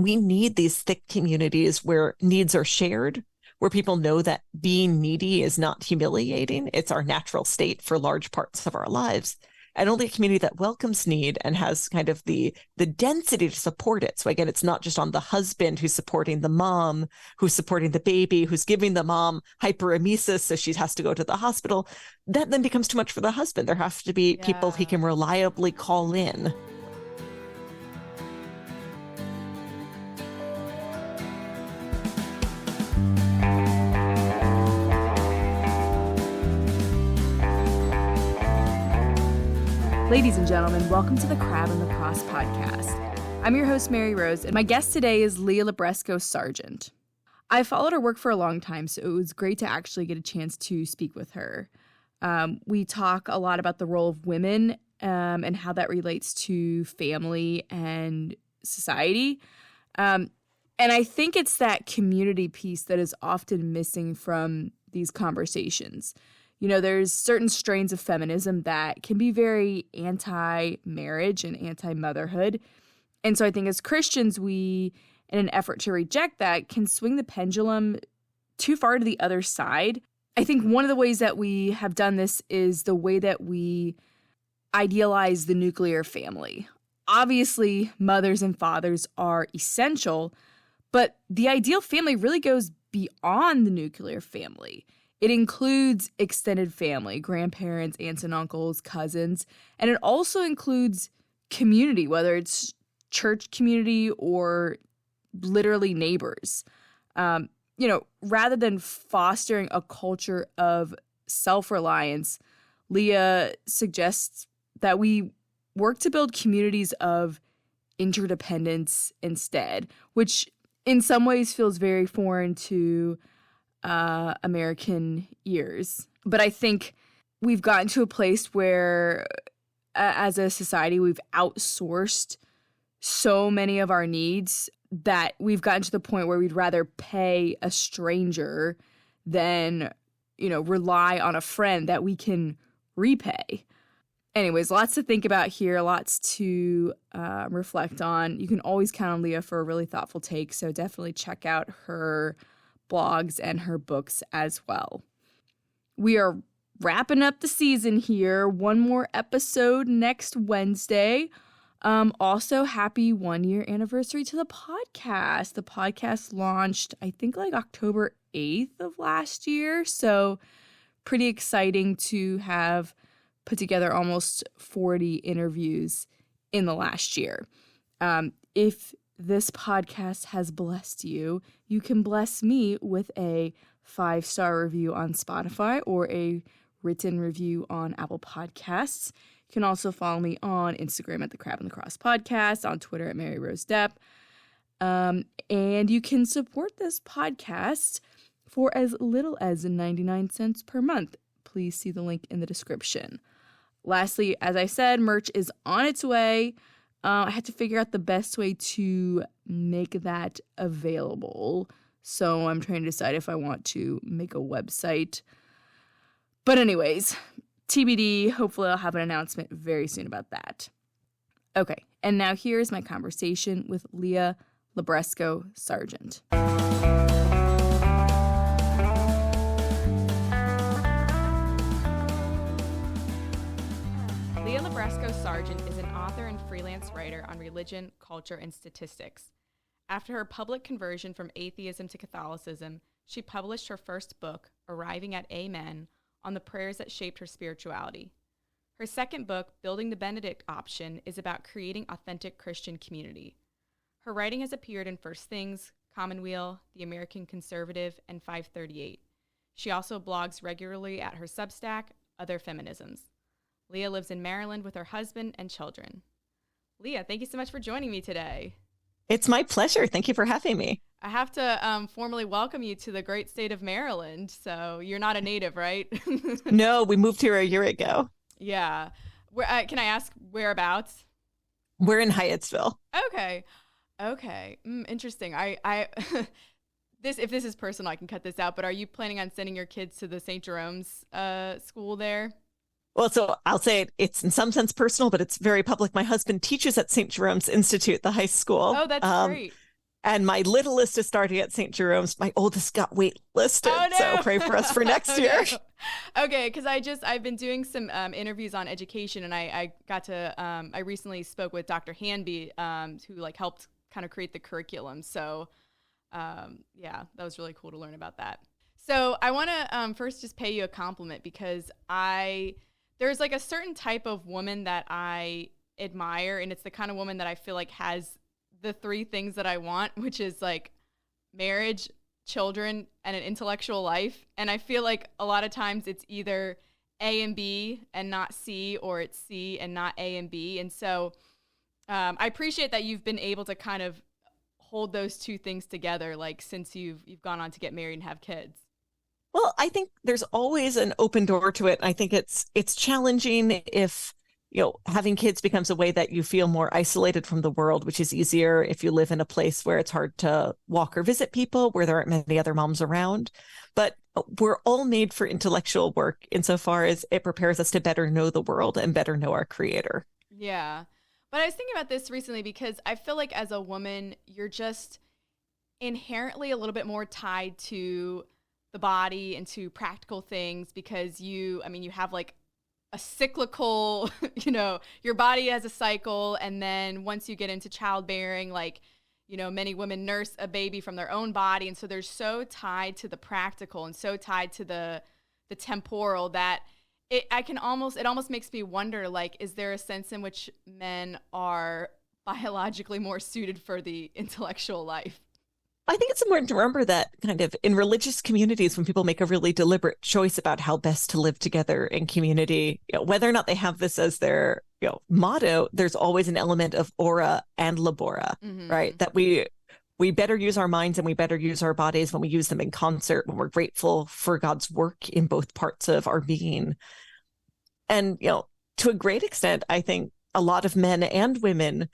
we need these thick communities where needs are shared, where people know that being needy is not humiliating. It's our natural state for large parts of our lives. And only a community that welcomes need and has kind of the density to support it. So again, it's not just on the husband who's supporting the mom, who's supporting the baby, who's giving the mom hyperemesis, so she has to go to the hospital. That then becomes too much for the husband. There have to be people he can reliably call in. Ladies and gentlemen, welcome to the Crab and the Cross podcast. I'm your host, Mary Rose, and my guest today is Leah Libresco Sargeant. I followed her work for a long time, so it was great to actually get a chance to speak with her. We talk a lot about the role of women and how that relates to family and society. And I think it's that community piece that is often missing from these conversations. You know, there's certain strains of feminism that can be very anti-marriage and anti-motherhood. And so I think as Christians, we, in an effort to reject that, can swing the pendulum too far to the other side. I think one of the ways that we have done this is the way that we idealize the nuclear family. Obviously, mothers and fathers are essential, but the ideal family really goes beyond the nuclear family. It includes extended family, grandparents, aunts and uncles, cousins, and it also includes community, whether it's church community or literally neighbors. Rather than fostering a culture of self-reliance, Leah suggests that we work to build communities of interdependence instead, which in some ways feels very foreign to American ears. But I think we've gotten to a place where, as a society, we've outsourced so many of our needs that we've gotten to the point where we'd rather pay a stranger than, rely on a friend that we can repay. Anyways, lots to think about here, lots to reflect on. You can always count on Leah for a really thoughtful take, so definitely check out her blogs and her books as well. We are wrapping up the season here. One more episode next Wednesday. Also, happy 1-year anniversary to the podcast. The podcast launched, I think, October 8th of last year. So pretty exciting to have put together almost 40 interviews in the last year. If this podcast has blessed you, you can bless me with a 5-star review on Spotify or a written review on Apple Podcasts. You can also follow me on Instagram at the Crab and the Cross Podcast, on Twitter at Mary Rose Depp. And you can support this podcast for as little as 99 cents per month. Please see the link in the description. Lastly, as I said, merch is on its way. I had to figure out the best way to make that available. So I'm trying to decide if I want to make a website. But anyways, TBD. Hopefully I'll have an announcement very soon about that. Okay, and now here's my conversation with Leah Libresco Sargeant. Leah Libresco Sargeant is an author and freelance writer on religion, culture, and statistics. After her public conversion from atheism to Catholicism, she published her first book, Arriving at Amen, on the prayers that shaped her spirituality. Her second book, Building the Benedict Option, is about creating authentic Christian community. Her writing has appeared in First Things, Commonweal, The American Conservative, and 538. She also blogs regularly at her Substack, Other Feminisms. Leah lives in Maryland with her husband and children. Leah, thank you so much for joining me today. It's my pleasure. Thank you for having me. I have to formally welcome you to the great state of Maryland. So you're not a native, right? No, we moved here a year ago. Yeah. Can I ask whereabouts? We're in Hyattsville. Okay. Interesting. I if this is personal, I can cut this out. But are you planning on sending your kids to the St. Jerome's school there? Well, so I'll say it's in some sense personal, but it's very public. My husband teaches at St. Jerome's Institute, the high school. Oh, that's great. And my littlest is starting at St. Jerome's. My oldest got waitlisted. Oh, no. So pray for us for next year. Okay, because I've been doing some interviews on education, and I got to I recently spoke with Dr. Hanby, who like helped kind of create the curriculum. So yeah, that was really cool to learn about that. So I want to first just pay you a compliment, because there's like a certain type of woman that I admire, and it's the kind of woman that I feel like has the three things that I want, which is like marriage, children, and an intellectual life. And I feel like a lot of times it's either A and B and not C, or it's C and not A and B. And so I appreciate that you've been able to kind of hold those two things together, like since you've gone on to get married and have kids. Well, I think there's always an open door to it. I think it's challenging if, having kids becomes a way that you feel more isolated from the world, which is easier if you live in a place where it's hard to walk or visit people, where there aren't many other moms around. But we're all made for intellectual work insofar as it prepares us to better know the world and better know our creator. Yeah. But I was thinking about this recently, because I feel like as a woman, you're just inherently a little bit more tied to the body and to practical things, because you have like a cyclical, your body has a cycle. And then once you get into childbearing, like, many women nurse a baby from their own body. And so they're so tied to the practical and so tied to the temporal that it almost makes me wonder, like, is there a sense in which men are biologically more suited for the intellectual life? I think it's important to remember that kind of in religious communities, when people make a really deliberate choice about how best to live together in community, whether or not they have this as their motto, there's always an element of ora and labora, right? That we better use our minds and we better use our bodies when we use them in concert, when we're grateful for God's work in both parts of our being. And, to a great extent, I think a lot of men and women,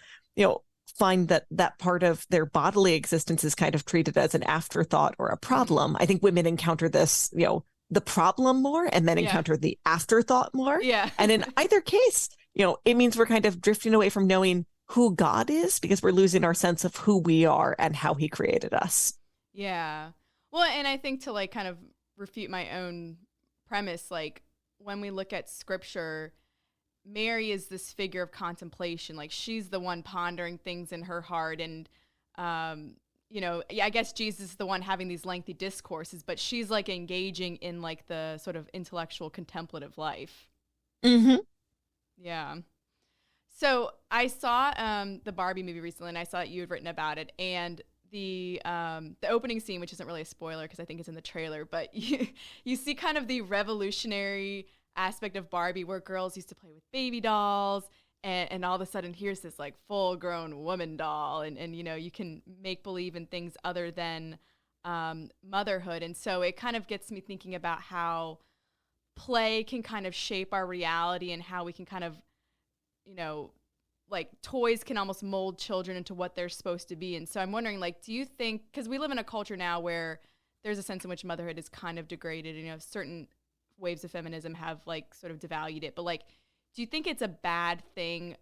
find that part of their bodily existence is kind of treated as an afterthought or a problem. I think women encounter this, the problem more, and men encounter the afterthought more. Yeah. And in either case, it means we're kind of drifting away from knowing who God is, because we're losing our sense of who we are and how he created us. Yeah. Well, and I think to like kind of refute my own premise, like when we look at scripture, Mary is this figure of contemplation. Like she's the one pondering things in her heart. And, I guess Jesus is the one having these lengthy discourses, but she's like engaging in like the sort of intellectual contemplative life. Mm-hmm. Yeah. So I saw the Barbie movie recently, and I saw that you had written about it. And the opening scene, which isn't really a spoiler because I think it's in the trailer, but you see kind of the revolutionary aspect of Barbie, where girls used to play with baby dolls, and all of a sudden here's this like full grown woman doll, and you can make believe in things other than motherhood. And so it kind of gets me thinking about how play can kind of shape our reality, and how we can kind of, like toys can almost mold children into what they're supposed to be. And so I'm wondering, like, do you think, because we live in a culture now where there's a sense in which motherhood is kind of degraded, certain waves of feminism have like sort of devalued it, but like, do you think it's a bad thing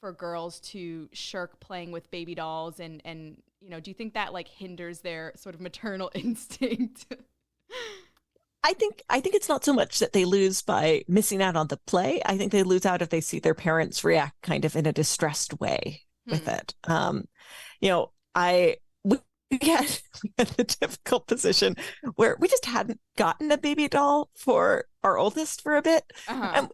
for girls to shirk playing with baby dolls, and do you think that like hinders their sort of maternal instinct? I think it's not so much that they lose by missing out on the play. I think they lose out if they see their parents react kind of in a distressed way with it. We had the difficult position where we just hadn't gotten a baby doll for our oldest for a bit. And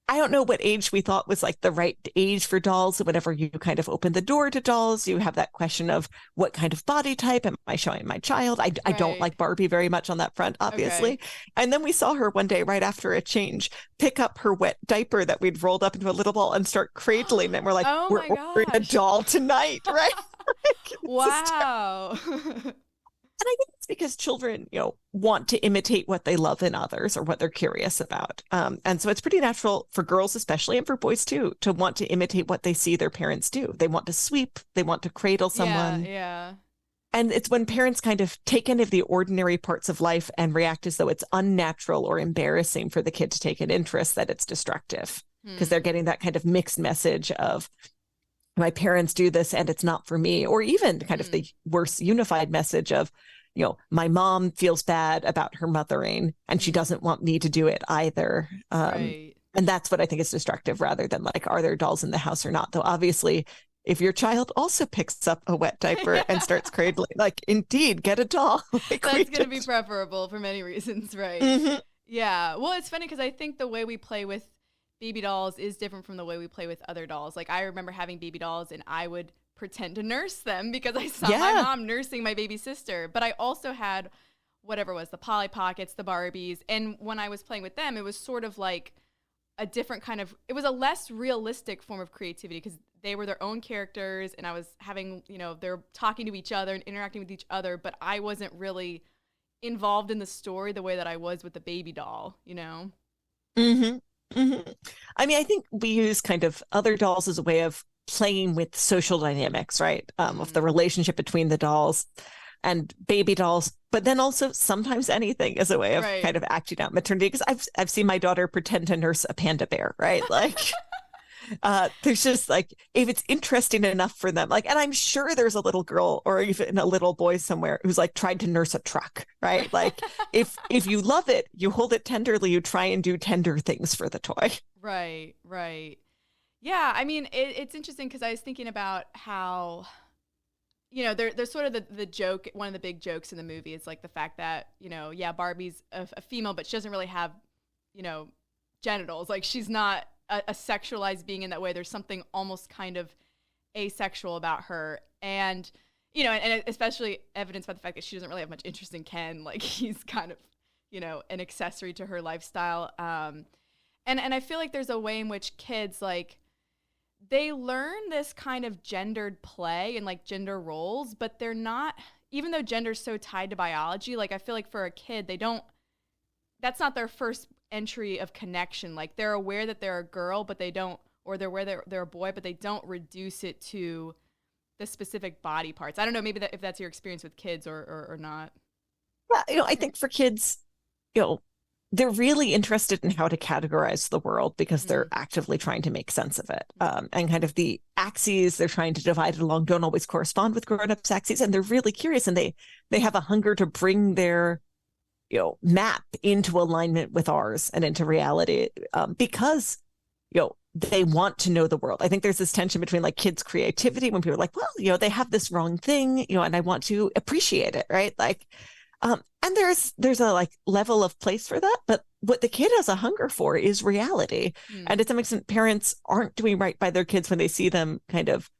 I don't know what age we thought was like the right age for dolls. So whenever you kind of open the door to dolls, you have that question of what kind of body type am I showing my child? I don't like Barbie very much on that front, obviously. Okay. And then we saw her one day right after a change, pick up her wet diaper that we'd rolled up into a little ball and start cradling. And we're like, we're ordering a doll tonight, right? Wow. And I think it's because children, want to imitate what they love in others or what they're curious about. And so it's pretty natural for girls, especially, and for boys too, to want to imitate what they see their parents do. They want to sweep. They want to cradle someone. Yeah. And it's when parents kind of take any of the ordinary parts of life and react as though it's unnatural or embarrassing for the kid to take an interest that it's destructive, because they're getting that kind of mixed message of my parents do this and it's not for me, or even kind of the worse unified message of, my mom feels bad about her mothering and she doesn't want me to do it either. Right. And that's what I think is destructive, rather than like, are there dolls in the house or not? Though obviously, if your child also picks up a wet diaper and starts cradling, like, indeed, get a doll. Like, that's going to be preferable for many reasons, right? Mm-hmm. Yeah. Well, it's funny because I think the way we play with baby dolls is different from the way we play with other dolls. Like, I remember having baby dolls and I would pretend to nurse them because I saw my mom nursing my baby sister. But I also had whatever it was, the Polly Pockets, the Barbies. And when I was playing with them, it was sort of like a different kind of, it was a less realistic form of creativity because they were their own characters and I was having, they're talking to each other and interacting with each other, but I wasn't really involved in the story the way that I was with the baby doll, Mm-hmm. Mm-hmm. I mean, I think we use kind of other dolls as a way of playing with social dynamics, right? Of the relationship between the dolls and baby dolls, but then also sometimes anything as a way of kind of acting out maternity. Because I've seen my daughter pretend to nurse a panda bear, right? Like, there's just like, if it's interesting enough for them, like, and I'm sure there's a little girl or even a little boy somewhere who's like tried to nurse a truck, right? Like, if you love it, you hold it tenderly, you try and do tender things for the toy. Right. Yeah, I mean, it's interesting because I was thinking about how, there's sort of the joke, one of the big jokes in the movie is like the fact that, Barbie's a female, but she doesn't really have, genitals. Like, she's not a sexualized being in that way. There's something almost kind of asexual about her. And, and especially evidenced by the fact that she doesn't really have much interest in Ken. Like, he's kind of, an accessory to her lifestyle. And I feel like there's a way in which kids, like, they learn this kind of gendered play and like gender roles, but they're not, even though gender's so tied to biology, like I feel like for a kid, that's not their first entry of connection. Like, they're aware that they're a girl, but they don't, or they're aware they're a boy, but they don't reduce it to the specific body parts. I don't know, maybe if that's your experience with kids or not. Yeah, I think for kids, they're really interested in how to categorize the world because they're actively trying to make sense of it. And kind of the axes they're trying to divide it along don't always correspond with grown-ups' axes. And they're really curious, and they have a hunger to bring their, map into alignment with ours and into reality, because, they want to know the world. I think there's this tension between like kids' creativity when people are like, well, they have this wrong thing, and I want to appreciate it, right? Like, and there's a like level of place for that, but what the kid has a hunger for is reality. And to some extent, parents aren't doing right by their kids when they see them kind of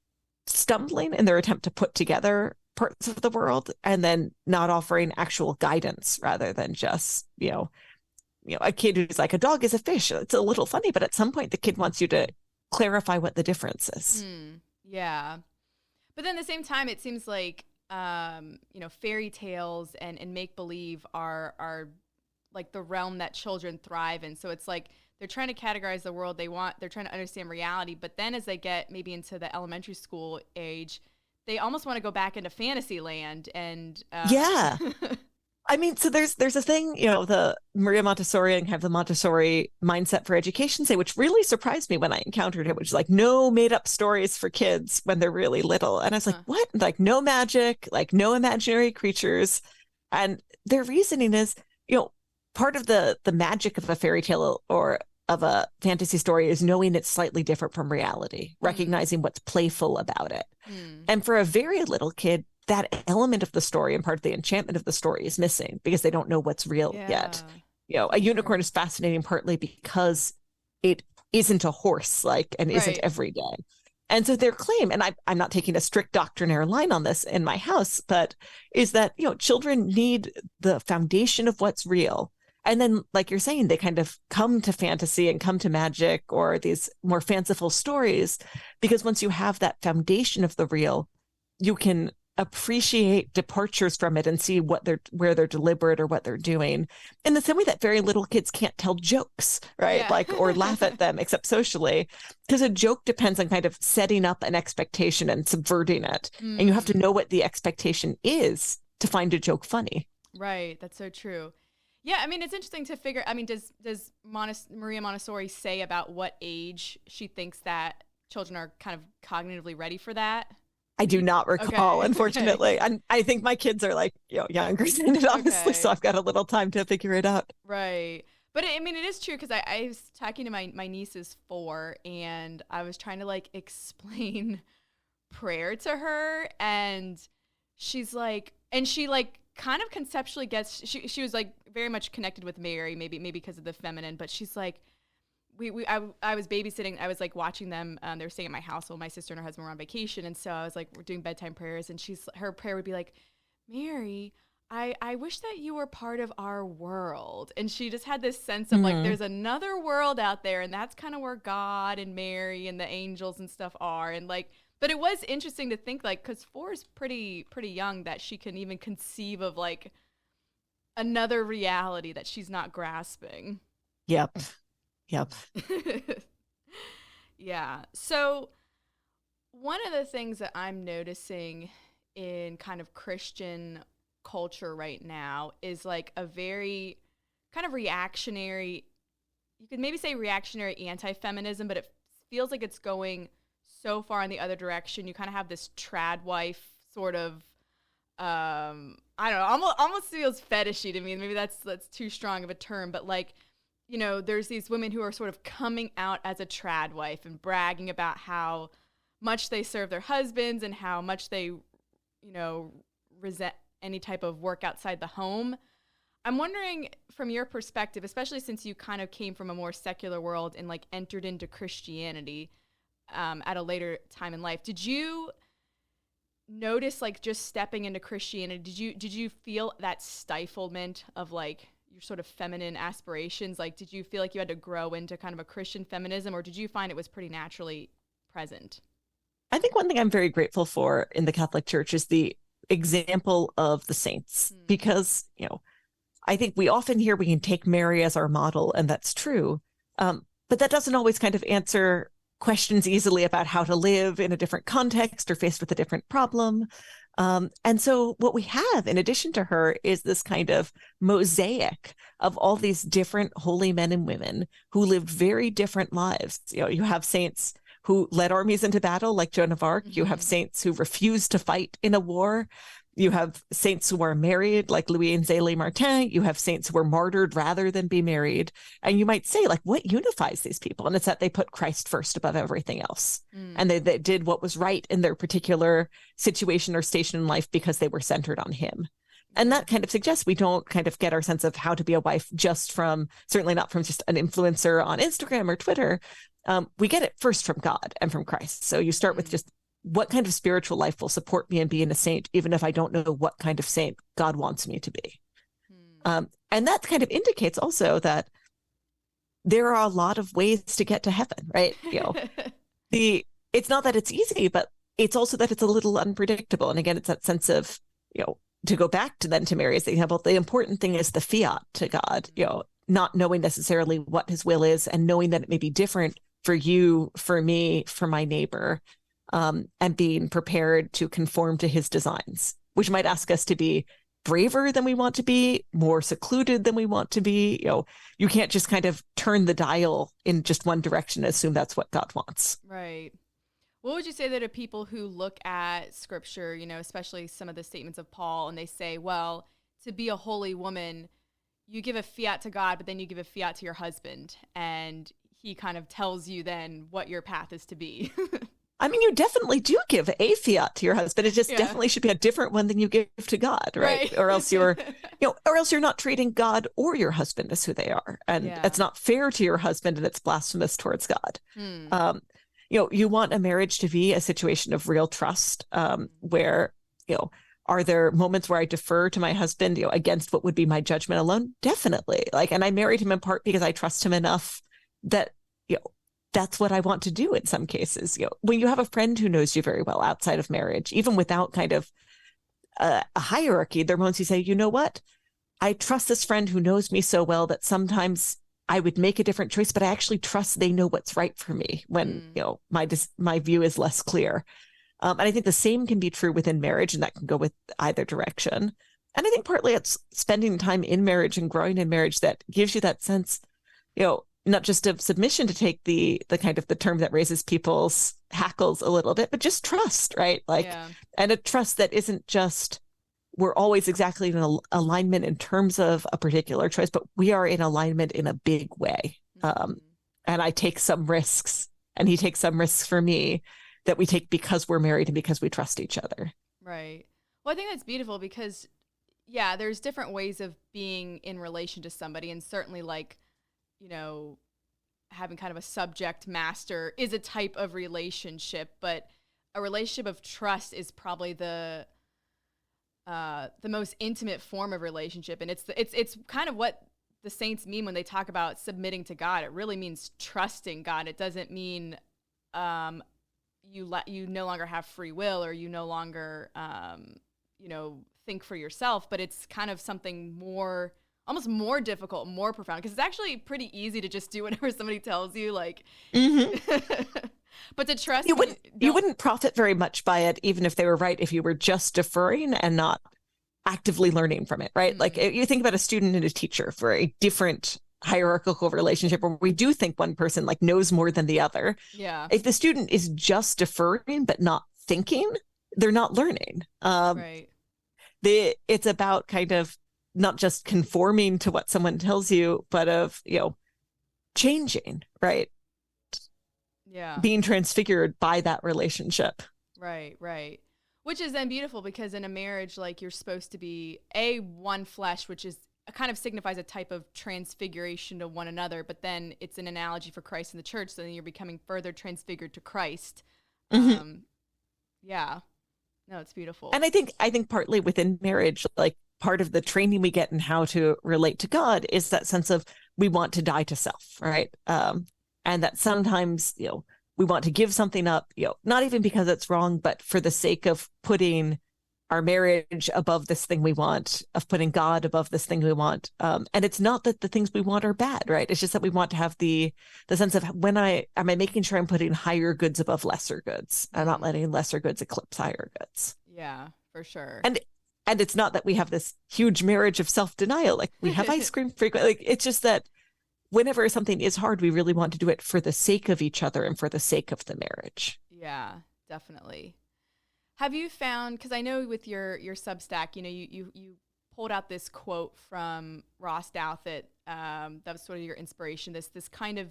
stumbling in their attempt to put together parts of the world and then not offering actual guidance rather than just, a kid who's like, a dog is a fish. It's a little funny, but at some point the kid wants you to clarify what the difference is. Yeah. But then at the same time, it seems like, fairy tales and make-believe are like the realm that children thrive in. So it's like they're trying to categorize the world they're trying to understand reality. But then as they get maybe into the elementary school age, they almost want to go back into fantasy land. And yeah. I mean, so there's a thing, the Maria Montessori and kind of the Montessori mindset for education say, which really surprised me when I encountered it, which is like no made up stories for kids when they're really little. And I was like, what? Like no magic, like no imaginary creatures. And their reasoning is, part of the magic of a fairy tale or of a fantasy story is knowing it's slightly different from reality, recognizing what's playful about it. And for a very little kid, that element of the story and part of the enchantment of the story is missing because they don't know what's real yet. A unicorn is fascinating partly because it isn't a horse, like, and isn't every day. And so their claim, and I'm not taking a strict doctrinaire line on this in my house, but is that, children need the foundation of what's real. And then, like you're saying, they kind of come to fantasy and come to magic or these more fanciful stories, because once you have that foundation of the real, you can appreciate departures from it and see where they're deliberate or what they're doing, in the same way that very little kids can't tell jokes, right? Like, or laugh at them except socially, because a joke depends on kind of setting up an expectation and subverting it. And you have to know what the expectation is to find a joke funny. Right. That's so true. Yeah, I mean, it's interesting to figure. I mean, does Maria Montessori say about what age she thinks that children are kind of cognitively ready for that? I do not recall, Okay. unfortunately. And I think my kids are like, younger than it, honestly. Okay. So I've got a little time to figure it out. Right. But I mean, it is true because I was talking to my niece is 4, and I was trying to like explain prayer to her, and she's like, and she like kind of conceptually gets, she was like very much connected with Mary, maybe because of the feminine, but she's like, I was babysitting, I was like watching them, they were staying at my house while my sister and her husband were on vacation, and so I was like, we're doing bedtime prayers, and her prayer would be like, Mary, I wish that you were part of our world. And she just had this sense of like, there's another world out there, and that's kind of where God and Mary and the angels and stuff are. And like, but it was interesting to think like, because 4 is pretty young, that she can even conceive of like another reality that she's not grasping. Yep. Yeah. So one of the things that I'm noticing in kind of Christian culture right now is like a very kind of reactionary, you could maybe say reactionary anti-feminism, but it feels like it's going so far in the other direction. You kind of have this trad wife sort of, I don't know, almost feels fetishy to me. Maybe that's too strong of a term, but like, there's these women who are sort of coming out as a trad wife and bragging about how much they serve their husbands and how much they, resent any type of work outside the home. I'm wondering from your perspective, especially since you kind of came from a more secular world and like entered into Christianity at a later time in life, did you notice like just stepping into Christianity, did you feel that stiflement of like your sort of feminine aspirations? Like, did you feel like you had to grow into kind of a Christian feminism, or did you find it was pretty naturally present? I think one thing I'm very grateful for in the Catholic Church is the example of the saints, because, I think we often hear we can take Mary as our model, and that's true. But that doesn't always kind of answer questions easily about how to live in a different context or faced with a different problem. And so what we have in addition to her is this kind of mosaic of all these different holy men and women who lived very different lives. You have saints who led armies into battle like Joan of Arc. You have saints who refused to fight in a war. You have saints who are married like Louis and Zélie Martin. You have saints who were martyred rather than be married. And you might say, like, what unifies these people? And it's that they put Christ first above everything else. And they did what was right in their particular situation or station in life because they were centered on him. And that kind of suggests we don't kind of get our sense of how to be a wife just from, certainly not from just an influencer on Instagram or Twitter. We get it first from God and from Christ. So you start with just what kind of spiritual life will support me in being a saint, even if I don't know what kind of saint God wants me to be. And that kind of indicates also that there are a lot of ways to get to heaven, right? It's not that it's easy, but it's also that it's a little unpredictable. And again, it's that sense of, to go back to Mary's example, the important thing is the fiat to God, not knowing necessarily what his will is and knowing that it may be different for you, for me, for my neighbor, and being prepared to conform to his designs, which might ask us to be braver than we want to be, more secluded than we want to be. You can't just kind of turn the dial in just one direction and assume that's what God wants. Right. What would you say that to people who look at scripture, especially some of the statements of Paul, and they say, well, to be a holy woman, you give a fiat to God, but then you give a fiat to your husband, and he kind of tells you then what your path is to be. I mean, you definitely do give a fiat to your husband. It just definitely should be a different one than you give to God, right? Or else you're, or else you're not treating God or your husband as who they are, and it's not fair to your husband, and it's blasphemous towards God. You want a marriage to be a situation of real trust, where, are there moments where I defer to my husband, against what would be my judgment alone? Definitely. And I married him in part because I trust him enough that, that's what I want to do in some cases. When you have a friend who knows you very well outside of marriage, even without kind of a hierarchy, there are moments you say, you know what? I trust this friend who knows me so well that sometimes I would make a different choice, but I actually trust they know what's right for me when, my view is less clear. And I think the same can be true within marriage, and that can go with either direction. And I think partly it's spending time in marriage and growing in marriage that gives you that sense, not just of submission, to take the kind of the term that raises people's hackles a little bit, but just trust, right? Like, and a trust that isn't just we're always exactly in alignment in terms of a particular choice, but we are in alignment in a big way. And I take some risks and he takes some risks for me that we take because we're married and because we trust each other. Right. Well, I think that's beautiful because, yeah, there's different ways of being in relation to somebody. And certainly, like, you know, having kind of a subject master is a type of relationship, but a relationship of trust is probably the most intimate form of relationship. And it's kind of what the saints mean when they talk about submitting to God. It really means trusting God. It doesn't mean you no longer have free will, or you no longer think for yourself, but it's kind of something more, almost more difficult, more profound, because it's actually pretty easy to just do whatever somebody tells you, like but to trust, you wouldn't profit very much by it, even if they were right, if you were just deferring and not actively learning from it, right? Like, you think about a student and a teacher for a different hierarchical relationship where we do think one person like knows more than the other. Yeah. If the student is just deferring but not thinking, they're not learning. Right. It's about kind of not just conforming to what someone tells you, but of, changing, right? Yeah. Being transfigured by that relationship. Right, right. Which is then beautiful, because in a marriage, like, you're supposed to be one flesh, which is kind of signifies a type of transfiguration to one another, but then it's an analogy for Christ and the church, so then you're becoming further transfigured to Christ. Yeah. No, it's beautiful. And I think partly within marriage, like, part of the training we get in how to relate to God is that sense of we want to die to self, right? And that sometimes, we want to give something up, not even because it's wrong, but for the sake of putting our marriage above this thing we want, of putting God above this thing we want. And it's not that the things we want are bad, right? It's just that we want to have the sense of am I making sure I'm putting higher goods above lesser goods? I'm not letting lesser goods eclipse higher goods. Yeah, for sure. And it's not that we have this huge marriage of self-denial, like we have ice cream frequently. Like, it's just that whenever something is hard, we really want to do it for the sake of each other and for the sake of the marriage. Yeah, definitely. Have you found, because I know with your Substack, you pulled out this quote from Ross Douthat, that was sort of your inspiration, this kind of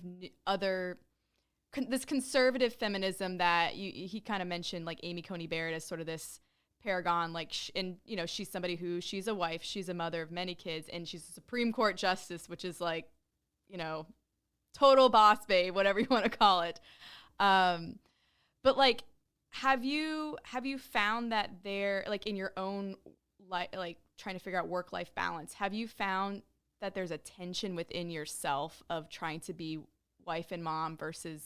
this conservative feminism that he kind of mentioned, like Amy Coney Barrett as sort of this paragon, like, and she's somebody who, she's a wife, she's a mother of many kids, and she's a Supreme Court justice, which is like, total boss babe, whatever you want to call it. But like, have you found that there, like, in your own life, like trying to figure out work-life balance, have you found that there's a tension within yourself of trying to be wife and mom versus,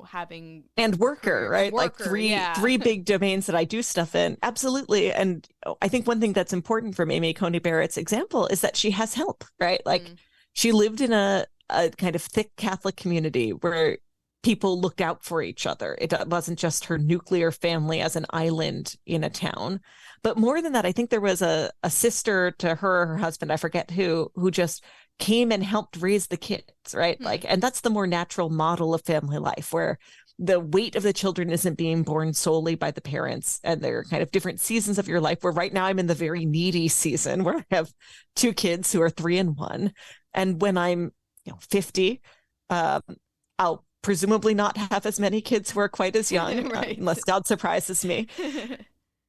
having and worker, right? Worker, like three big domains that I do stuff in. Absolutely. And I think one thing that's important from Amy Coney Barrett's example is that she has help, right? Like, she lived in a kind of thick Catholic community where people looked out for each other. It wasn't just her nuclear family as an island in a town. But more than that, I think there was a sister to her or her husband, I forget who just came and helped raise the kids, right? Like, and that's the more natural model of family life, where the weight of the children isn't being borne solely by the parents, and there are kind of different seasons of your life, where right now I'm in the very needy season where I have 2 kids who are 3 and 1. And when I'm 50, I'll presumably not have as many kids who are quite as young, right, unless God surprises me.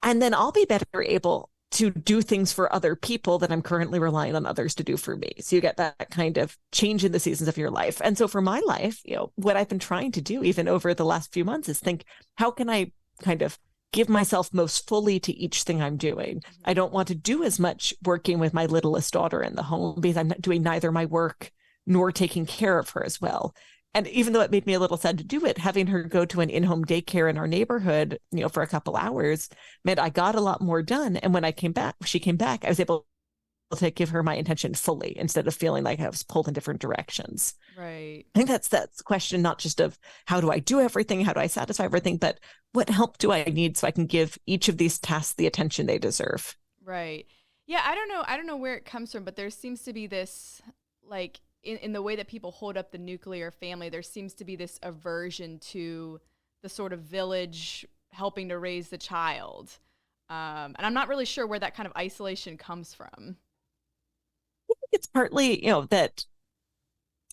And then I'll be better able to do things for other people that I'm currently relying on others to do for me. So you get that kind of change in the seasons of your life. And so for my life, what I've been trying to do even over the last few months is think, how can I kind of give myself most fully to each thing I'm doing? I don't want to do as much working with my littlest daughter in the home, because I'm not doing neither my work nor taking care of her as well. And even though it made me a little sad to do it, having her go to an in-home daycare in our neighborhood, for a couple hours meant I got a lot more done. And when she came back, I was able to give her my attention fully instead of feeling like I was pulled in different directions. Right. I think that's the question, not just of how do I do everything, how do I satisfy everything, but what help do I need so I can give each of these tasks the attention they deserve. Right. Yeah, I don't know where it comes from, but there seems to be this, like, in the way that people hold up the nuclear family, there seems to be this aversion to the sort of village helping to raise the child. And I'm not really sure where that kind of isolation comes from. It's partly, that,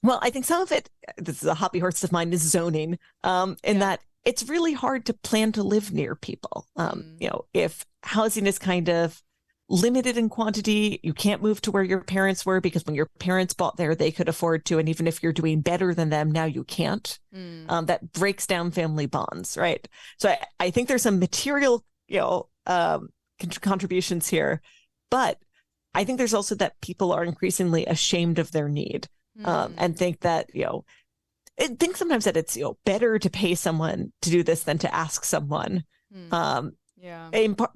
well, I think some of it, this is a hobby horse of mine, is zoning, in that it's really hard to plan to live near people. If housing is kind of limited in quantity, you can't move to where your parents were because when your parents bought there, they could afford to. And even if you're doing better than them, now you can't. That breaks down family bonds, right? So I think there's some material, contributions here. But I think there's also that people are increasingly ashamed of their need, and think that, I think sometimes that it's, better to pay someone to do this than to ask someone.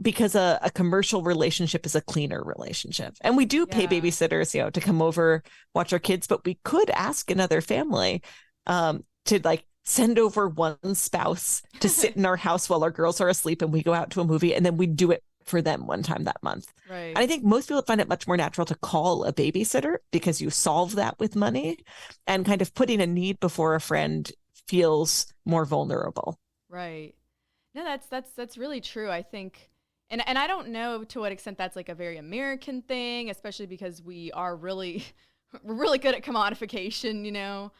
Because a commercial relationship is a cleaner relationship. And we do pay babysitters, to come over, watch our kids, but we could ask another family to like send over one spouse to sit in our house while our girls are asleep and we go out to a movie, and then we do it for them one time that month. Right. And I think most people find it much more natural to call a babysitter because you solve that with money, and kind of putting a need before a friend feels more vulnerable. Right. No, that's really true. I think, and I don't know to what extent that's like a very American thing, especially because we're really good at commodification,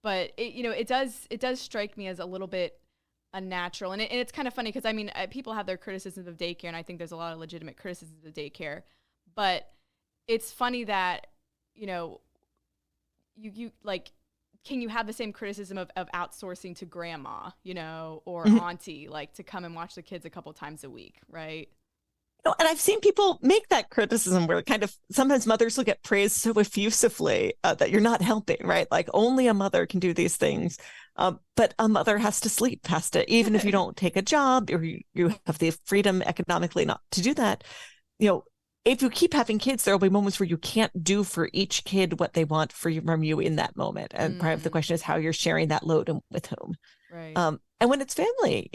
but it does strike me as a little bit unnatural, and it's kind of funny because I mean, people have their criticisms of daycare, and I think there's a lot of legitimate criticisms of daycare, but it's funny that you like, can you have the same criticism of outsourcing to grandma, or auntie, like to come and watch the kids a couple times a week, right? And I've seen people make that criticism where kind of sometimes mothers will get praised so effusively that you're not helping, right? Like only a mother can do these things. But a mother has to sleep, even if you don't take a job or you have the freedom economically not to do that, if you keep having kids, there will be moments where you can't do for each kid what they want from you in that moment. And part of the question is how you're sharing that load and with whom. Right. And when it's family,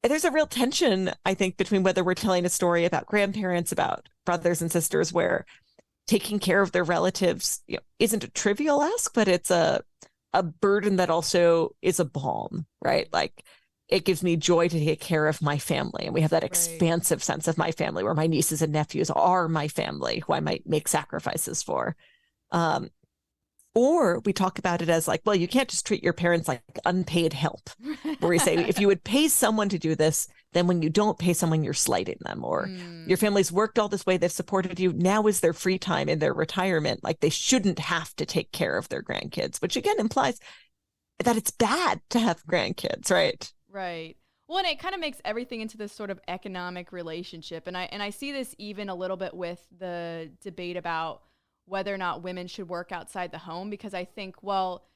there's a real tension, I think, between whether we're telling a story about grandparents, about brothers and sisters, where taking care of their relatives, isn't a trivial ask, but it's a burden that also is a balm, right? Like, it gives me joy to take care of my family. And we have that expansive sense of my family where my nieces and nephews are my family who I might make sacrifices for. Or we talk about it as like, well, you can't just treat your parents like unpaid help, where we say, if you would pay someone to do this, then when you don't pay someone, you're slighting them. Or your family's worked all this way, they've supported you. Now is their free time in their retirement. Like, they shouldn't have to take care of their grandkids, which again implies that it's bad to have grandkids, right? Right. Well, and it kind of makes everything into this sort of economic relationship. And I see this even a little bit with the debate about whether or not women should work outside the home, because I think, well,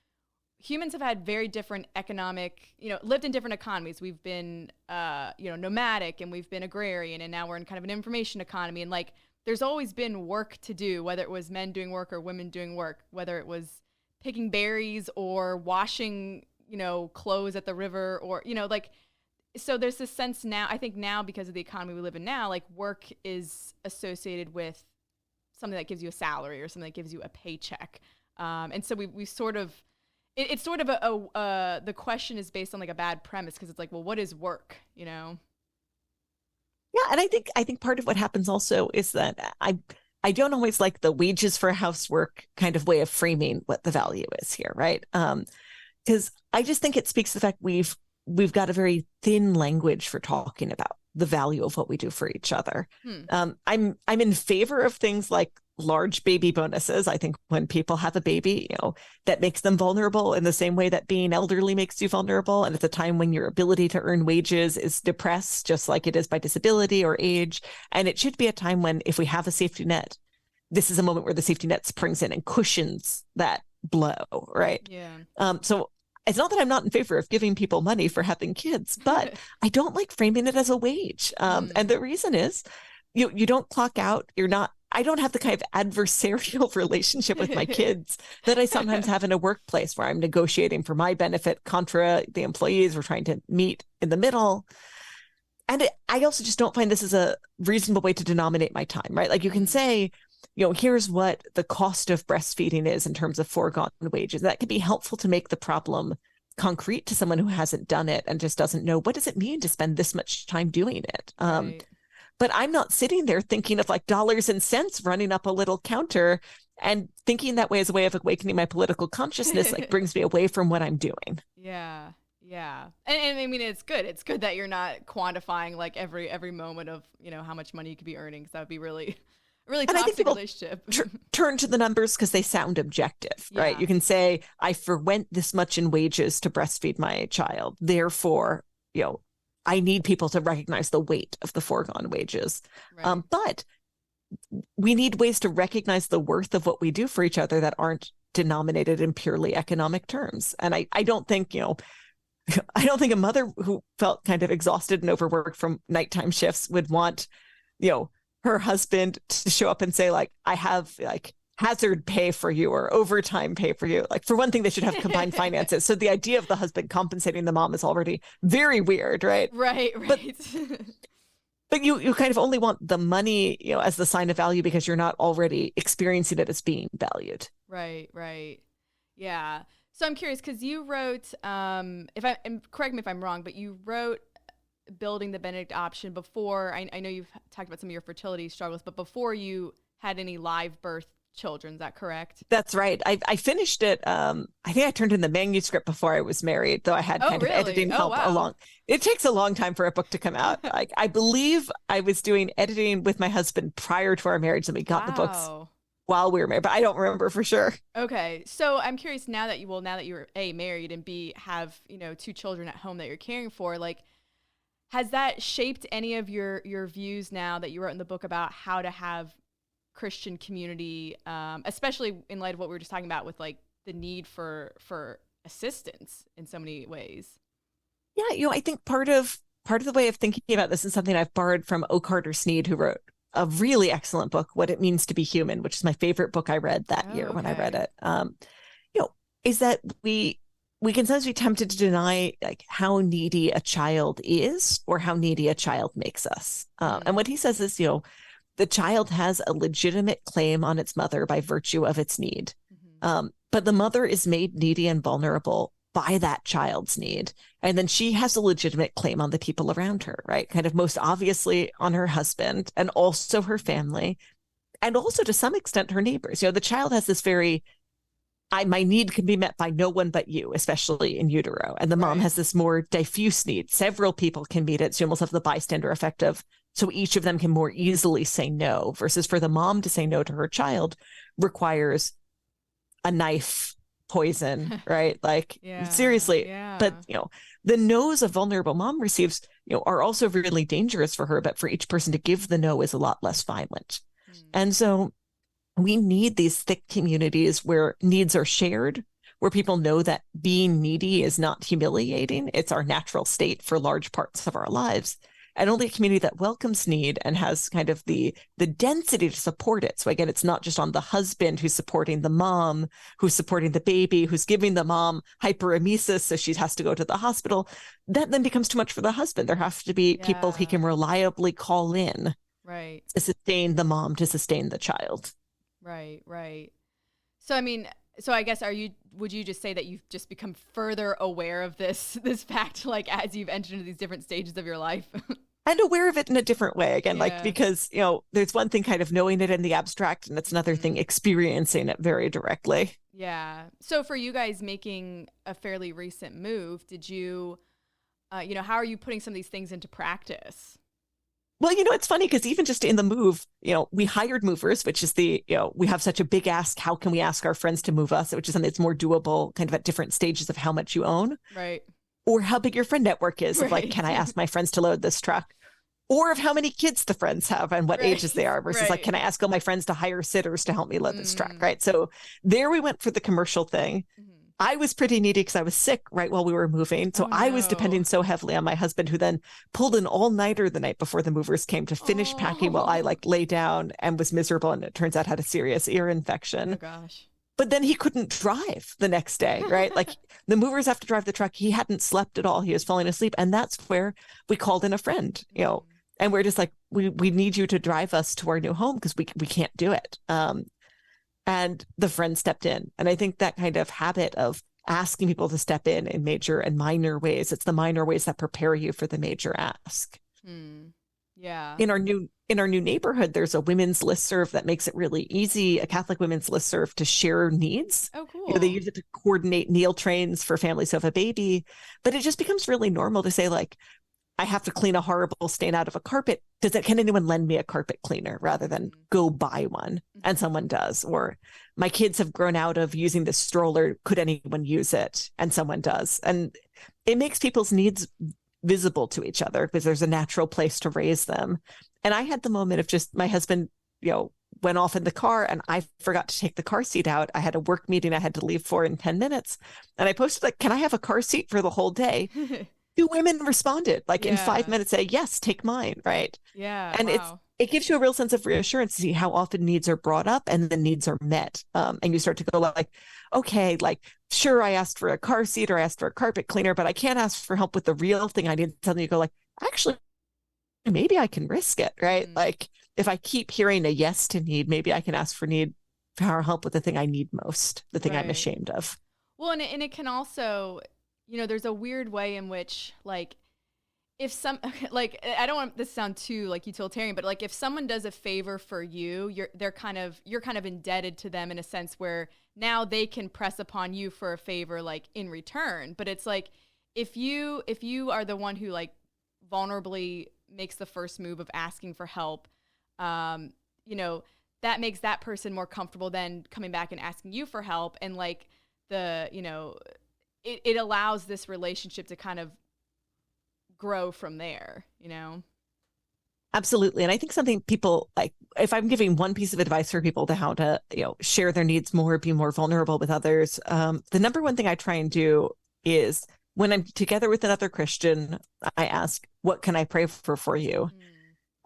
humans have had very different lived in different economies. We've been, nomadic, and we've been agrarian, and now we're in kind of an information economy. And like, there's always been work to do, whether it was men doing work or women doing work, whether it was picking berries or washing clothes at the river, or, so there's this sense now, I think now, because of the economy we live in now, like, work is associated with something that gives you a salary or something that gives you a paycheck. And so we sort of, it's sort of the question is based on like a bad premise, because it's like, well, what is work, Yeah. And I think part of what happens also is that I don't always like the wages for housework kind of way of framing what the value is here, right? Because I just think it speaks to the fact we've got a very thin language for talking about the value of what we do for each other. I'm in favor of things like large baby bonuses. I think when people have a baby, that makes them vulnerable in the same way that being elderly makes you vulnerable. And at the time when your ability to earn wages is depressed, just like it is by disability or age. And it should be a time when, if we have a safety net, this is a moment where the safety net springs in and cushions that blow, right? Yeah. So it's not that I'm not in favor of giving people money for having kids, but I don't like framing it as a wage. And the reason is you don't clock out. I don't have the kind of adversarial relationship with my kids that I sometimes have in a workplace where I'm negotiating for my benefit contra the employees. We're trying to meet in the middle. And I also just don't find this is a reasonable way to denominate my time, right? Like, you can say, here's what the cost of breastfeeding is in terms of foregone wages. That could be helpful to make the problem concrete to someone who hasn't done it and just doesn't know, what does it mean to spend this much time doing it? Right. But I'm not sitting there thinking of like dollars and cents running up a little counter, and thinking that way as a way of awakening my political consciousness like brings me away from what I'm doing. Yeah. Yeah. And I mean, it's good. It's good that you're not quantifying like every moment of, how much money you could be earning. Because that would be really And I think toxic people relationship. turn to the numbers because they sound objective, right? Yeah. You can say, I forwent this much in wages to breastfeed my child. Therefore, I need people to recognize the weight of the foregone wages. Right. But we need ways to recognize the worth of what we do for each other that aren't denominated in purely economic terms. And I don't think, I don't think a mother who felt kind of exhausted and overworked from nighttime shifts would want, her husband to show up and say, like, I have like hazard pay for you or overtime pay for you. Like, for one thing, they should have combined finances. So the idea of the husband compensating the mom is already very weird, right? Right. But you kind of only want the money, as the sign of value because you're not already experiencing it as being valued. Right. Yeah. So I'm curious because you wrote, correct me if I'm wrong, but you wrote Building the Benedict Option before. I know you've talked about some of your fertility struggles, but before you had any live birth children. Is that correct? That's right. I finished it. I think I turned in the manuscript before I was married, though I had kind of editing help along. It takes a long time for a book to come out. I believe I was doing editing with my husband prior to our marriage, and we got the books while we were married, but I don't remember for sure. Okay. So I'm curious now that you're A, married, and B, have, 2 children at home that you're caring for, like, has that shaped any of your views now that you wrote in the book about how to have Christian community, especially in light of what we were just talking about with like the need for assistance in so many ways? Yeah, I think part of the way of thinking about this is something I've borrowed from O. Carter Snead, who wrote a really excellent book, What It Means to Be Human, which is my favorite book I read that year when I read it. Is that we can sometimes be tempted to deny like how needy a child is or how needy a child makes us. And what he says is, the child has a legitimate claim on its mother by virtue of its need. But the mother is made needy and vulnerable by that child's need. And then she has a legitimate claim on the people around her, right? Kind of most obviously on her husband and also her family, and also to some extent her neighbors. The child has this my need can be met by no one but you, especially in utero. And the mom has this more diffuse need. Several people can meet it. So you almost have the bystander effect of, so each of them can more easily say no, versus for the mom to say no to her child requires a knife, poison, right? Like, seriously. Yeah. But, the no's a vulnerable mom receives, are also really dangerous for her. But for each person to give the no is a lot less violent. And so we need these thick communities where needs are shared, where people know that being needy is not humiliating. It's our natural state for large parts of our lives. And only a community that welcomes need and has kind of the density to support it. So again, it's not just on the husband who's supporting the mom, who's supporting the baby, who's giving the mom hyperemesis, so she has to go to the hospital. That then becomes too much for the husband. There have to be people he can reliably call in to sustain the mom, to sustain the child. Right. So, I mean, I guess would you just say that you've just become further aware of this fact, like as you've entered into these different stages of your life? And aware of it in a different way again, like, because, there's one thing kind of knowing it in the abstract, and it's another thing experiencing it very directly. Yeah. So for you guys making a fairly recent move, did you, how are you putting some of these things into practice? Well, it's funny because even just in the move, we hired movers, which is we have such a big ask. How can we ask our friends to move us? Which is something that's more doable kind of at different stages of how much you own. Right. Or how big your friend network is. Of like, can I ask my friends to load this truck? Or of how many kids the friends have and what ages they are versus like, can I ask all my friends to hire sitters to help me load this truck? Right. So there we went for the commercial thing. I was pretty needy because I was sick right while we were moving. So I was depending so heavily on my husband, who then pulled an all-nighter the night before the movers came to finish packing while I like lay down and was miserable. And it turns out had a serious ear infection. Oh, gosh. But then he couldn't drive the next day, right? Like the movers have to drive the truck. He hadn't slept at all. He was falling asleep. And that's where we called in a friend, And we're just like, we need you to drive us to our new home because we can't do it. And the friend stepped in. And I think that kind of habit of asking people to step in major and minor ways, it's the minor ways that prepare you for the major ask. Yeah. In our new neighborhood, there's a women's listserv that makes it really easy, a Catholic women's listserv to share needs. Oh, cool. You know, they use it to coordinate meal trains for families who have a baby, but it just becomes really normal to say, like, I have to clean a horrible stain out of a carpet. Can anyone lend me a carpet cleaner rather than go buy one? And someone does. Or my kids have grown out of using the stroller. Could anyone use it? And someone does. And it makes people's needs visible to each other because there's a natural place to raise them. And I had the moment of just my husband, went off in the car and I forgot to take the car seat out. I had a work meeting I had to leave for in 10 minutes. And I posted, like, can I have a car seat for the whole day? 2 women responded, like, in 5 minutes, say, yes, take mine. Right. Yeah. And it gives you a real sense of reassurance to see how often needs are brought up and the needs are met. And you start to go like, okay, like, sure, I asked for a car seat or I asked for a carpet cleaner, but I can't ask for help with the real thing I need. Suddenly you go like, actually, maybe I can risk it. Right. Like, if I keep hearing a yes to need, maybe I can ask for help with the thing I need most, the thing I'm ashamed of. Well, and it can also, there's a weird way in which, like, if like, I don't want this to sound too like utilitarian, but like if someone does a favor for you, you're kind of indebted to them in a sense where now they can press upon you for a favor, like, in return. But it's like, if you are the one who, like, vulnerably makes the first move of asking for help, that makes that person more comfortable than coming back and asking you for help. And like it allows this relationship to kind of grow from there, Absolutely. And I think something people, like, if I'm giving one piece of advice for people to how to, share their needs more, be more vulnerable with others, the number one thing I try and do is when I'm together with another Christian, I ask, what can I pray for you?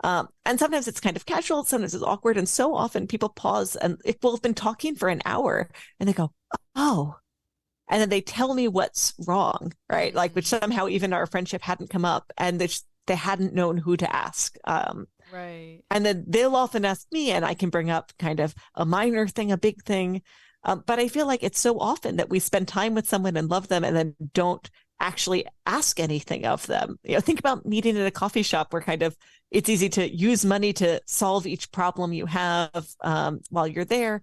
And sometimes it's kind of casual, sometimes it's awkward. And so often people pause and we'll have been talking for an hour and they go, oh, and then they tell me what's wrong, right? Like, which somehow even our friendship hadn't come up and they hadn't known who to ask. Right. And then they'll often ask me and I can bring up kind of a minor thing, a big thing. But I feel like it's so often that we spend time with someone and love them and then don't actually ask anything of them. Think about meeting at a coffee shop where kind of it's easy to use money to solve each problem you have while you're there.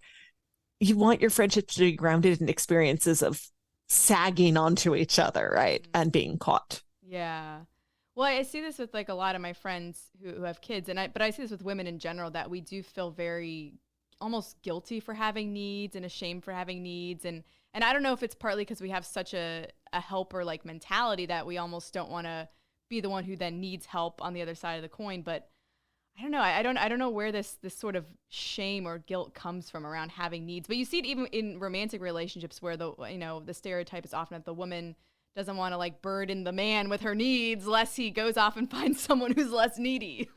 You want your friendship to be grounded in experiences of sagging onto each other, right? And being caught. Yeah. Well, I see this with, like, a lot of my friends who have kids, but I see this with women in general, that we do feel very almost guilty for having needs and ashamed for having needs. And I don't know if it's partly because we have such a helper like mentality that we almost don't want to be the one who then needs help on the other side of the coin. But I don't know. I don't know where this sort of shame or guilt comes from around having needs. But you see it even in romantic relationships where the stereotype is often that the woman doesn't want to, like, burden the man with her needs lest he goes off and finds someone who's less needy.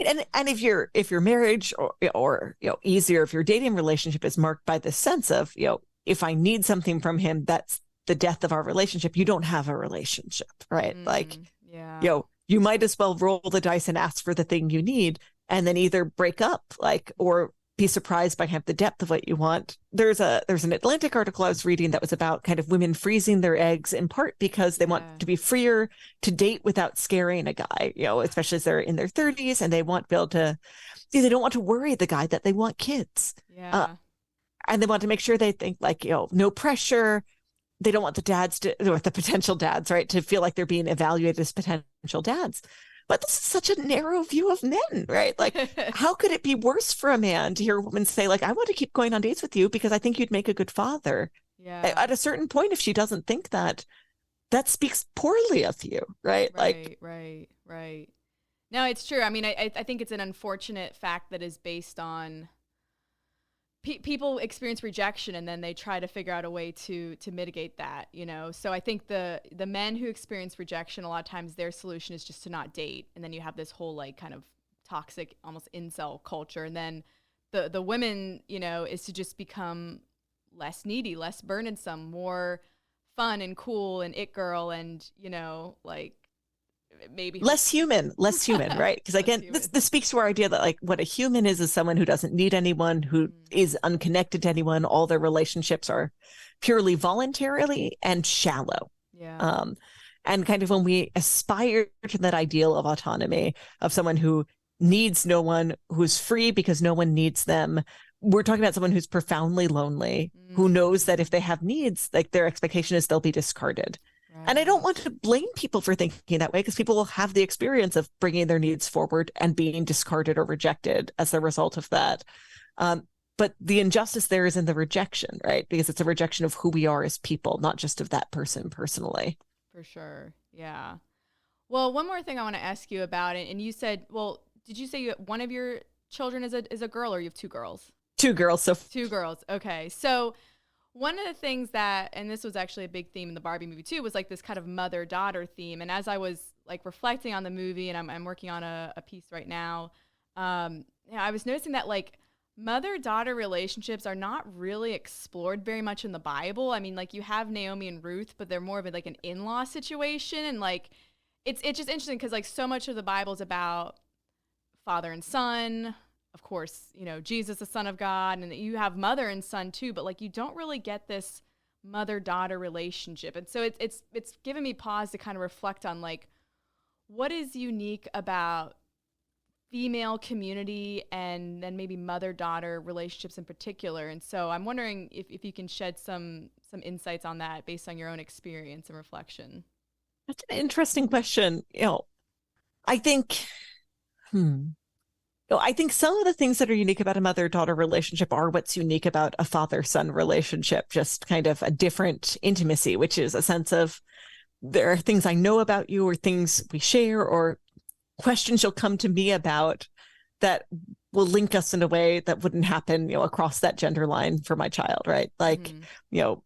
And if your marriage or easier, if your dating relationship is marked by the sense of, if I need something from him, that's the death of our relationship, you don't have a relationship, right? Like, yeah. You might as well roll the dice and ask for the thing you need and then either break up, like, or be surprised by kind of the depth of what you want. There's an Atlantic article I was reading that was about kind of women freezing their eggs in part because they want to be freer to date without scaring a guy, especially as they're in their 30s and they want to be able to, they don't want to worry the guy that they want kids. Yeah. And they want to make sure they think, like, no pressure. They don't want the dads or the potential dads, right, to feel like they're being evaluated as potential dads. But this is such a narrow view of men, right? Like, how could it be worse for a man to hear a woman say, like, I want to keep going on dates with you because I think you'd make a good father? Yeah. At a certain point, if she doesn't think that, that speaks poorly of you, right? Right. No, it's true. I mean, I think it's an unfortunate fact that is based on people experience rejection and then they try to figure out a way to mitigate that, So I think the men who experience rejection, a lot of times their solution is just to not date. And then you have this whole, like, kind of toxic, almost incel culture. And then the women, is to just become less needy, less burdensome, more fun and cool and it girl and, like, maybe less human, right? Because again, this speaks to our idea that like what a human is someone who doesn't need anyone, who is unconnected to anyone. All their relationships are purely voluntarily and shallow. Yeah. And kind of when we aspire to that ideal of autonomy, of someone who needs no one, who's free because no one needs them, we're talking about someone who's profoundly lonely, who knows that if they have needs, like their expectation is they'll be discarded. Right. And I don't want to blame people for thinking that way, because people will have the experience of bringing their needs forward and being discarded or rejected as a result of that. But the injustice there is in the rejection, right? Because it's a rejection of who we are as people, not just of that person personally. For sure. Yeah. Well, one more thing I want to ask you about it. And you said, well, did you say one of your children is a girl, or you have two girls? Two girls. So two girls. Okay. So one of the things that, and this was actually a big theme in the Barbie movie too, was like this kind of mother-daughter theme. And as I was like reflecting on the movie, and I'm working on a piece right now, I was noticing that like mother-daughter relationships are not really explored very much in the Bible. I mean, like you have Naomi and Ruth, but they're more of like an in-law situation. And like, it's just interesting because like so much of the Bible is about father and son. Of course, you know, Jesus, the Son of God, and you have mother and son too, but like you don't really get this mother-daughter relationship. And so it's given me pause to kind of reflect on like what is unique about female community and then maybe mother-daughter relationships in particular. And so I'm wondering if you can shed some insights on that based on your own experience and reflection. That's an interesting question. You know, I think I think some of the things that are unique about a mother-daughter relationship are what's unique about a father-son relationship, just kind of a different intimacy, which is a sense of there are things I know about you, or things we share, or questions you'll come to me about that will link us in a way that wouldn't happen, you know, across that gender line for my child, right? Like, you know,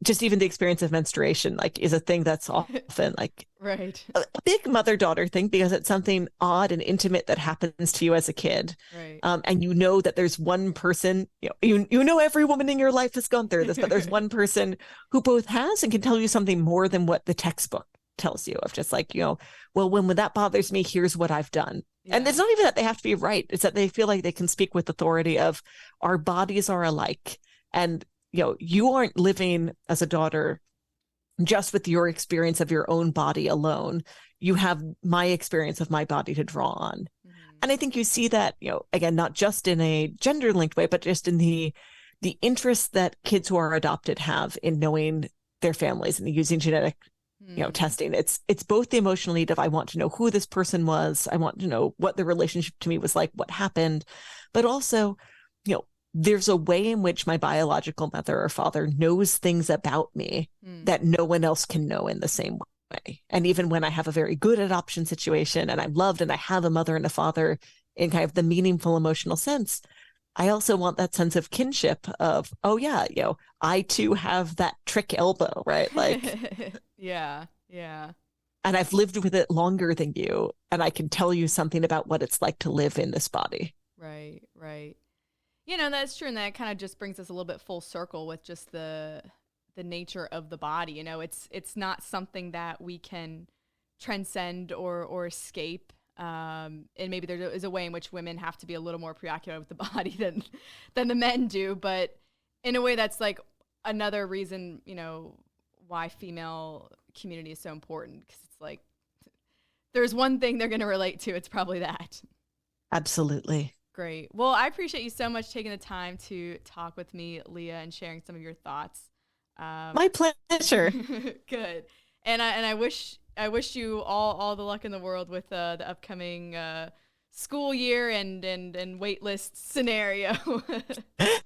just even the experience of menstruation, like, is a thing that's often like right. a big mother-daughter thing, because it's something odd and intimate that happens to you as a kid. Right. And you know that there's one person, you know every woman in your life has gone through this, but there's one person who both has and can tell you something more than what the textbook tells you, of just like, you know, well, when that bothers me, here's what I've done. Yeah. And it's not even that they have to be right. It's that they feel like they can speak with authority of our bodies are alike. And you know, you aren't living as a daughter just with your experience of your own body alone. You have my experience of my body to draw on. And I think you see that, you know, again, not just in a gender linked way, but just in the interest that kids who are adopted have in knowing their families and using genetic, you know, testing. It's both the emotional need of, I want to know who this person was. I want to know what the relationship to me was like, what happened, but also, you know, there's a way in which my biological mother or father knows things about me that no one else can know in the same way. And even when I have a very good adoption situation and I'm loved and I have a mother and a father in kind of the meaningful emotional sense, I also want that sense of kinship of, oh yeah, you know, I too have that trick elbow, right? Like, yeah. And I've lived with it longer than you, and I can tell you something about what it's like to live in this body. Right. You know, that's true. And that kind of just brings us a little bit full circle with just the nature of the body. You know, it's not something that we can transcend or escape. And maybe there is a way in which women have to be a little more preoccupied with the body than the men do. But in a way that's like another reason, you know, why female community is so important. Because it's like, there's one thing they're going to relate to. It's probably that. Absolutely. Great. Well, I appreciate you so much taking the time to talk with me, Leah, and sharing some of your thoughts. My pleasure. Good. And I wish you all the luck in the world with the upcoming school year and wait list scenario.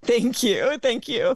Thank you.